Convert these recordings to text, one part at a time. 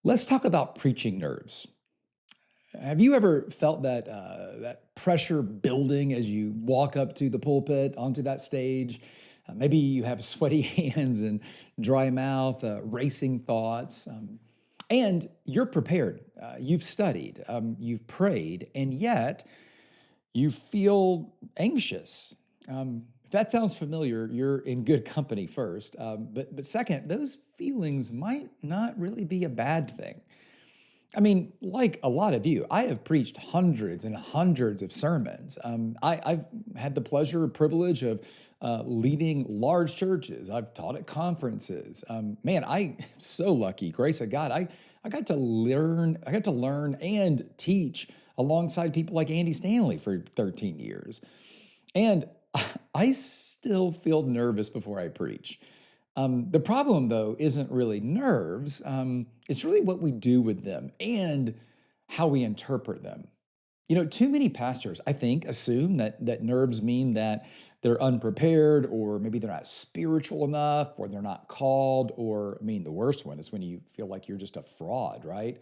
Let's talk about preaching nerves. Have you ever felt that pressure building as you walk up to the pulpit onto that stage? Maybe you have sweaty hands and dry mouth, racing thoughts, and you're prepared. You've studied, you've prayed, and yet you feel anxious. If that sounds familiar, you're in good company first. But second, those feelings might not really be a bad thing. I mean, like a lot of you, I have preached hundreds and hundreds of sermons. I've had the pleasure or privilege of leading large churches. I've taught at conferences. Man, I'm so lucky. Grace of God, I got to learn. I got to learn and teach alongside people like Andy Stanley for 13 years, and I still feel nervous before I preach. The problem, though, isn't really nerves. It's really what we do with them and how we interpret them. Too many pastors, I think, assume that nerves mean that they're unprepared, or maybe they're not spiritual enough, or they're not called, or I mean, the worst one is when you feel like you're just a fraud, right?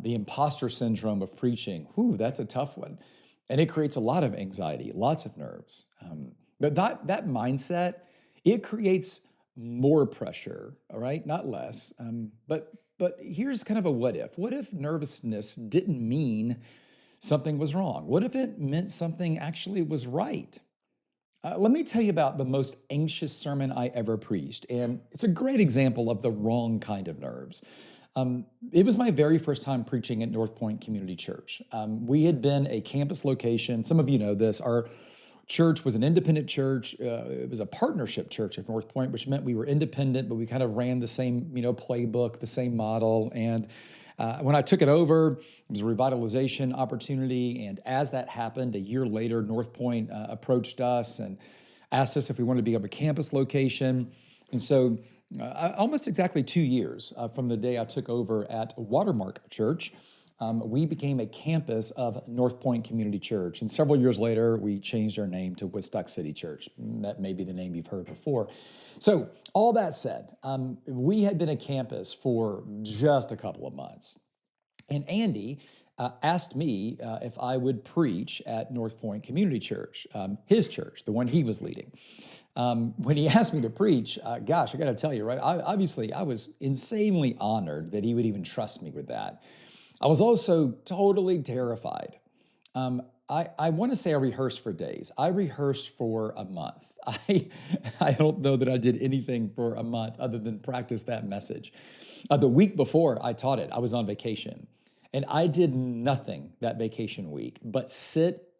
The imposter syndrome of preaching. Whew, that's a tough one, and it creates a lot of anxiety, lots of nerves. But that mindset, it creates more pressure, all right, not less. But here's kind of a what if. What if nervousness didn't mean something was wrong? What if it meant something actually was right? Let me tell you about the most anxious sermon I ever preached, and it's a great example of the wrong kind of nerves. It was my very first time preaching at North Point Community Church. We had been a campus location. Some of you know this. Our church was an independent church. It was a partnership church at North Point, which meant we were independent, but we kind of ran the same, playbook, the same model. And when I took it over, it was a revitalization opportunity. And as that happened, a year later, North Point approached us and asked us if we wanted to become a campus location. And so almost exactly 2 years from the day I took over at Watermark Church, we became a campus of North Point Community Church. And several years later, we changed our name to Woodstock City Church. That may be the name you've heard before. So all that said, we had been a campus for just a couple of months. And Andy asked me if I would preach at North Point Community Church, his church, the one he was leading. When he asked me to preach, gosh, I got to tell you, right? Obviously, I was insanely honored that he would even trust me with that. I was also totally terrified. I want to say I rehearsed for days. I rehearsed for a month. I don't know that I did anything for a month other than practice that message. The week before I taught it, I was on vacation. And I did nothing that vacation week but sit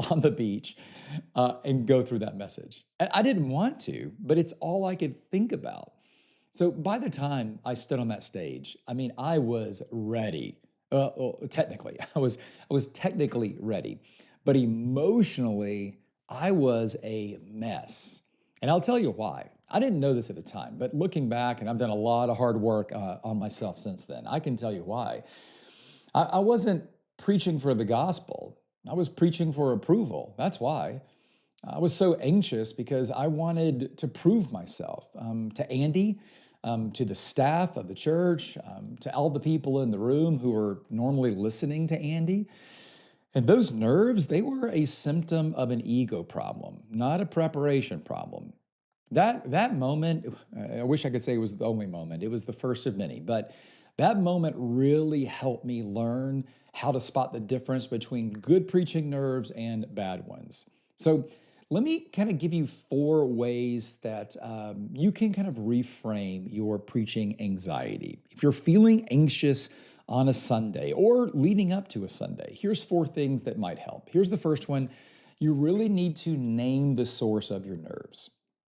on the beach and go through that message. And I didn't want to, but it's all I could think about. So by the time I stood on that stage, I mean, I was ready. Well, technically, I was technically ready, but emotionally, I was a mess. And I'll tell you why. I didn't know this at the time, but looking back, and I've done a lot of hard work on myself since then, I can tell you why. I wasn't preaching for the gospel. I was preaching for approval. That's why. I was so anxious because I wanted to prove myself to Andy, to the staff of the church, to all the people in the room who were normally listening to Andy. And those nerves, they were a symptom of an ego problem, not a preparation problem. That moment, I wish I could say it was the only moment. It was the first of many, but that moment really helped me learn how to spot the difference between good preaching nerves and bad ones. So let me kind of give you 4 ways that you can kind of reframe your preaching anxiety. If you're feeling anxious on a Sunday or leading up to a Sunday, here's 4 things that might help. Here's the first one. You really need to name the source of your nerves.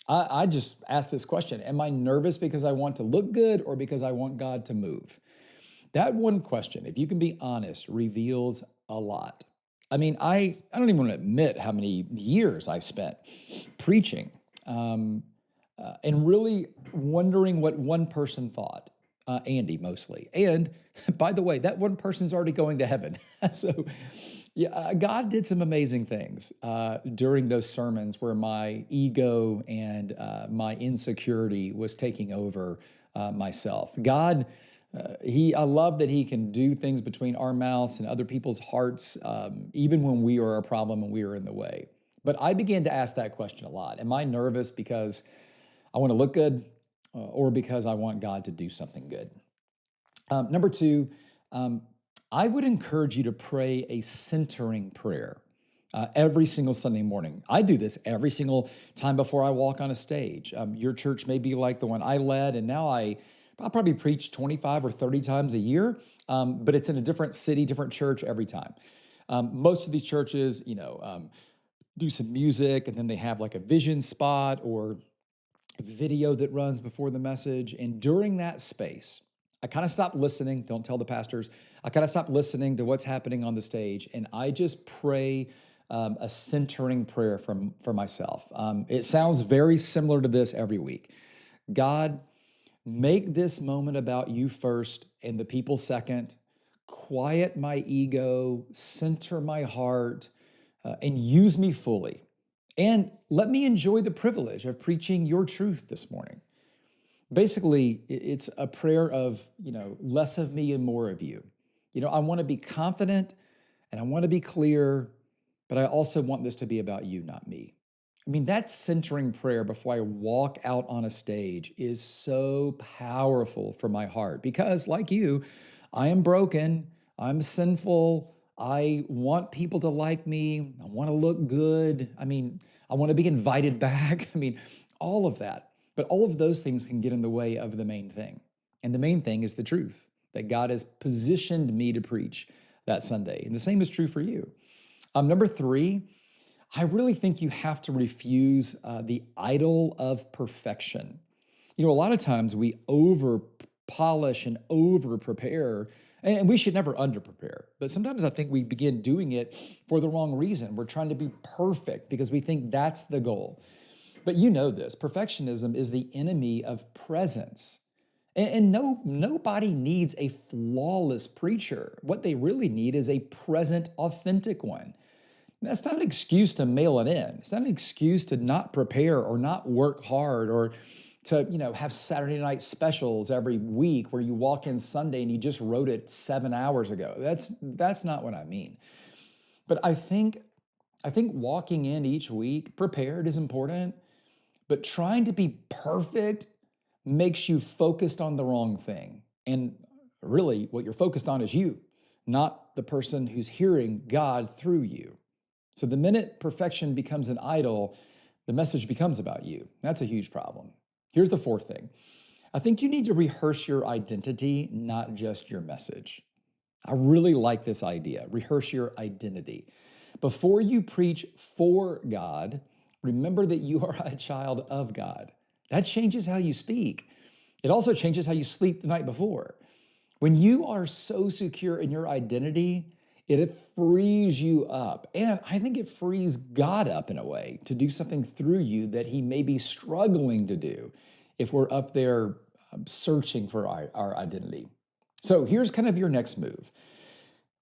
I just asked this question. Am I nervous because I want to look good or because I want God to move? That one question, if you can be honest, reveals a lot. I mean, I don't even want to admit how many years I spent preaching and really wondering what one person thought, Andy mostly. And by the way, that one person's already going to heaven. So yeah, God did some amazing things during those sermons where my ego and my insecurity was taking over myself. God I love that he can do things between our mouths and other people's hearts, even when we are a problem and we are in the way. But I began to ask that question a lot. Am I nervous because I want to look good, or because I want God to do something good? Number two, um, I would encourage you to pray a centering prayer every single Sunday morning. I do this every single time before I walk on a stage. Your church may be like the one I led, and now I'll probably preach 25 or 30 times a year, but it's in a different city, different church every time. Most of these churches, do some music, and then they have like a vision spot or video that runs before the message. And during that space, I kind of stop listening. Don't tell the pastors. I kind of stop listening to what's happening on the stage, and I just pray a centering prayer for myself. It sounds very similar to this every week. God, make this moment about you first and the people second. Quiet my ego, center my heart, and use me fully. And let me enjoy the privilege of preaching your truth this morning. Basically, it's a prayer of, less of me and more of you. I want to be confident and I want to be clear, but I also want this to be about you, not me. I mean, that centering prayer before I walk out on a stage is so powerful for my heart because, like you, I am broken, I'm sinful, I want people to like me, I want to look good. I mean, I want to be invited back. I mean, all of that. But all of those things can get in the way of the main thing. And the main thing is the truth that God has positioned me to preach that Sunday. And the same is true for you. Number three, I really think you have to refuse the idol of perfection. A lot of times we over polish and over prepare, and we should never under prepare. But sometimes I think we begin doing it for the wrong reason. We're trying to be perfect because we think that's the goal. But you know this, perfectionism is the enemy of presence. And no, nobody needs a flawless preacher. What they really need is a present, authentic one. That's not an excuse to mail it in. It's not an excuse to not prepare or not work hard or to, have Saturday night specials every week where you walk in Sunday and you just wrote it 7 hours ago. That's not what I mean. But I think walking in each week prepared is important, but trying to be perfect makes you focused on the wrong thing. And really, what you're focused on is you, not the person who's hearing God through you. So the minute perfection becomes an idol, the message becomes about you. That's a huge problem. Here's the fourth thing. I think you need to rehearse your identity, not just your message. I really like this idea. Rehearse your identity. Before you preach for God, remember that you are a child of God. That changes how you speak. It also changes how you sleep the night before. When you are so secure in your identity, it frees you up. And I think it frees God up in a way to do something through you that he may be struggling to do if we're up there searching for our identity. So here's kind of your next move.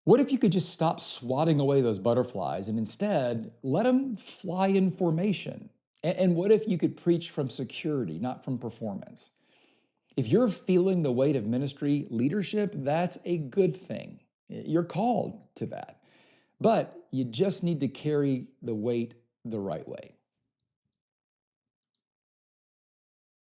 What if you could just stop swatting away those butterflies and instead let them fly in formation? And what if you could preach from security, not from performance? If you're feeling the weight of ministry leadership, that's a good thing. You're called to that. But you just need to carry the weight the right way.